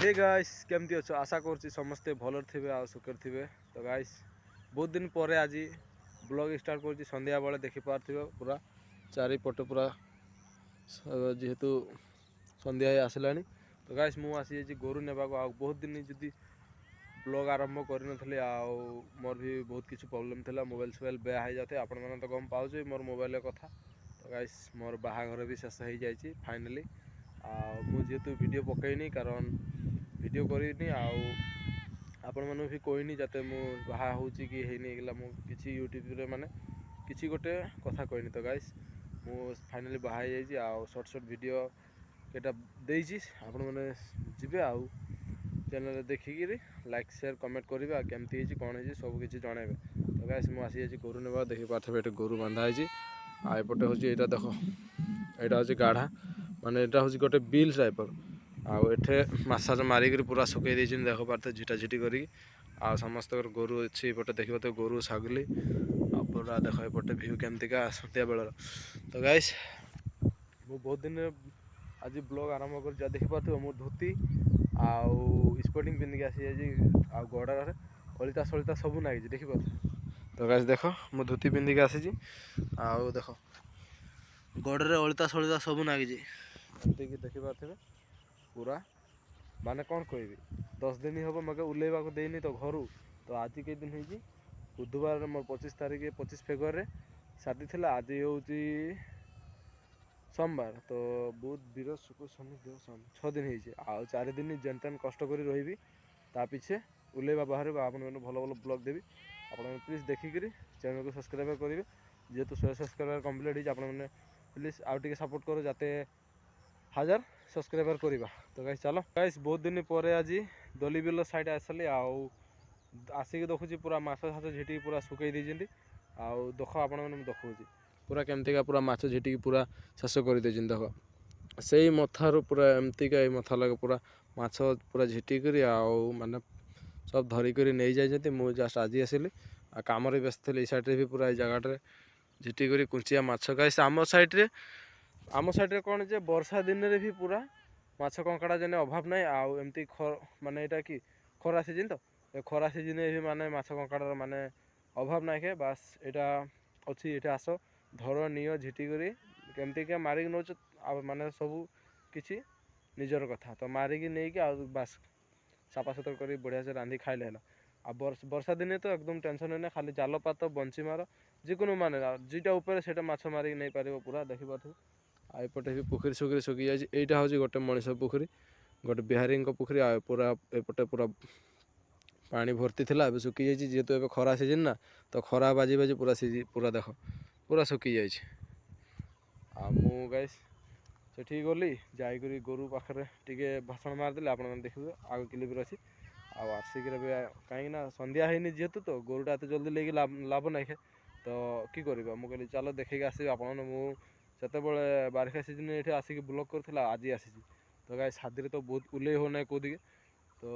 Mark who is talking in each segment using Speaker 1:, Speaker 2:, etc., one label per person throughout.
Speaker 1: Hey guys केमती अच्छो आशा कर समस्ते भल थे आ सुखर थे। तो गाइस बहुत दिन पर आज ब्लॉग स्टार्ट कर संध्या बेले देखिपारे पूरा चारिपटे पूरा जेहेतु संध्या आसला। तो गाइस मु आसी गोरु ने बहुत दिन जदि ब्लॉग आरंभ कर मोर भी बहुत किसी प्रॉब्लम था। मोबाइल सोबाइल बेया हो जाते आपण मैंने तो गम पाचे मोर मोबाइल कथा। तो गाइस मोर बाहाघर भी शेष हो जाए फाइनाली जेहेतु वीडियो पकईनी कारण वीडियो करनी आपण मैंने भी कहनी जाते मु बाहा हो कि हैगला मुझे यूट्यूब रे माने किसी गोटे कथा कहनी। तो गाइस मु फाइनाली बाहा जाइए शॉर्ट शॉर्ट वीडियो केटा देइछि आपण मैंने जिबे चैनल देखिकी लाइक शेयर कमेंट करेंगे केमती कौन है सब किसी जनइबे। तो गाइस मु आसी गोरु ने देखी पारे ये गोरु बांधा है आएपटे हूँ यहाँ देख यहाँ हूँ गाढ़ा माने यहाँ हूँ गोटे बिल टाइपर आठे मसाज मारिक पूरा सुकई देख पारे झिटा झिटी कर समस्त गोरु अच्छी पटे देख पाते गोरु छागली पूरा देख एपटे भ्यू केमतिका सत्या बेलर। तो गाइस मु बहुत दिन आज ब्लॉग आरंभ कर देखी पारे मो धोती आउ स्पोर्टिंग पिंधिक आसी गड़े अलिता सलिता सब नागी देखी पारे। तो गाइस देख मो धोती पिंधिक आसी देख गड़े अलिता सलिता सब नागी एमती देखी पारे पूरा माने कौन कहबी 10 दिन हम मगे उल्लेवा देनी तो घर। तो आज कई दिन हो बुधवार मोर 25 तारीख 25 फेब्रुआरी शादी थी। आज हूँ सोमवार तो बुध बृहस्पति शुक्र शनि देव शनि 6 दिन हो 4 दिन जेन तेन कष्ट कर रही ता पिछे उल्लेवा बाहर आप भल भल ब्लॉग देवी आप प्लीज देखिक चैनल को सब्सक्राइब करेंगे जेहेतु 100 सब्सक्राइबर कम्प्लीट हो प्लीज आउ टे सपोर्ट करो जाते 1000 सब्सक्राइबर करवा। तो गाइस चलो गाइस बहुत दिन पर आज दली बिल साइड आसली आसिक देखुची पूरा माछ फाछ झिटी पूरा सुकई देती देख आपण मैंने देखा पूरा केमतिका पूरा माछ झिटी पूरा शेष कर देख से मथार पूरा एमतिका मथा लगे पूरा माछ पूरा झिटिक माने सब धरिक नहीं जाती। मुझे जस्ट आज आसली कम व्यस्त थी सैड्रे भी पूरा जगह झिटिक कुंचिया माछ गाइस आम साइड्रे कौन जे वर्षा दिन रे भी पूरा माछ कंकड़ा जेने अभाव ना आमती माने यहाँ कि खरा सीजन तो खरा सीजन भी माने माछ कंकड़ार माने अभाव ना के बास यहाँ अच्छी ये आस धर नियो झिटिक केमती क्या मारिक नौ माने सब किसी निजर कथा तो मारिक नहीं कि बास सफा सुतर कर बढ़िया से रांधि खाइले है। वर्षा दिने तो एकदम टेंशन है खाली जाल पात बंशी मार जिको माने जीटा उपर से माछ मारिक नहीं पार पूरा देखी पारे। आईपटे भी पोखरी सुखरी सुखी जाए यहाँ हूँ गोटे मनीष पोखरी गोटे बिहारी पोखरी पूरा एपटे पूरा पानी भर्ती थी अब सुखी जाइए जेहेतु ए खरा सीजन ना तो खरा बाजी बाजी पूरा पूरा देख पूरा सुखी जाइए। गाइस से गली जाकर गोरु पाखे टे भाषण मारदेली आप देखिए आग किलोमीटर अच्छी आसिक कहीं संध्या है जेहेतु तो गोरुटा एत जल्दी लेकिन लाभ ना खे तो कि करवा मुझे कहली चलो देखे आसो आप से बारिखा सीजन ये आसिक ब्लॉग कर आज आसी। तो गाइस शादी तो बहुत उल्ले हो ना कौदिके तो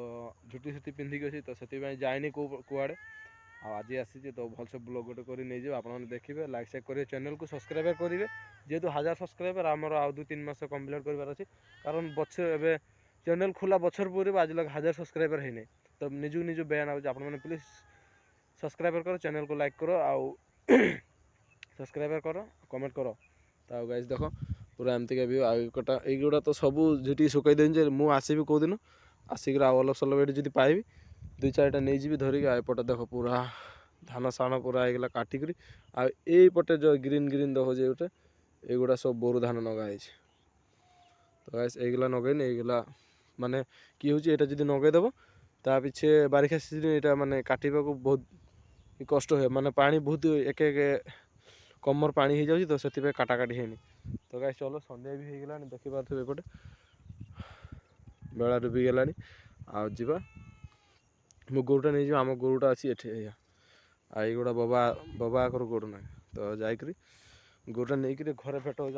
Speaker 1: झुटी सुटी पिंधिक अच्छी तो से जाए कौड़े आज आसी तो भलसे ब्लॉग गोटे कर नहीं आप देखिए लाइक शेयर करेंगे चैनल को सब्सक्राइब करेंगे जेहेतु 1000 सब्सक्राइबर आमर आ 2-3 मास कम्प्लीट करार अच्छी कारण बच्चे ए चैनल खोला बचर पूरे आज लगे 1000 सब्सक्राइबर है नहीं तो निजू निजू बयान आप प्लीज सब्सक्राइबर करो चैनल को लाइक करो सब्सक्राइबर करो कमेंट करो। तो गाइस देख पूरा एमतिका भी आगटा युवा तो सब झिटी सुकई देनी मुझे आसबि कौ दिन आसिक अलग सलग ये जी पाइबी 2-4टा नहीं जी धरिक एपटे देख पूरा धान सान पूरा होगा काटिक आईपटे जो ग्रीन ग्रीन देख जे गोटे युवा सब बोरु धान नगाई। तो गाइस एगला नगैनी एगला माने कि हूँ यहाँ जी नगैदेव ता पिछे बारिखा सीजन यहाँ माने काटा को बहुत कष्ट हुए माने पानी बहुत एक कमर पानी हो जाए तो से काटाकाटी है। तो गाइस चलो संध्या भी हो गला देखिपारे एपटे बेला डुबी गला आवा मो गोरुटा नहीं आम गोरुटा अच्छी ये आई गुड़ा बबा बबा गोरु ना तो जाकर गोरुटा नहीं घरे भेट हो।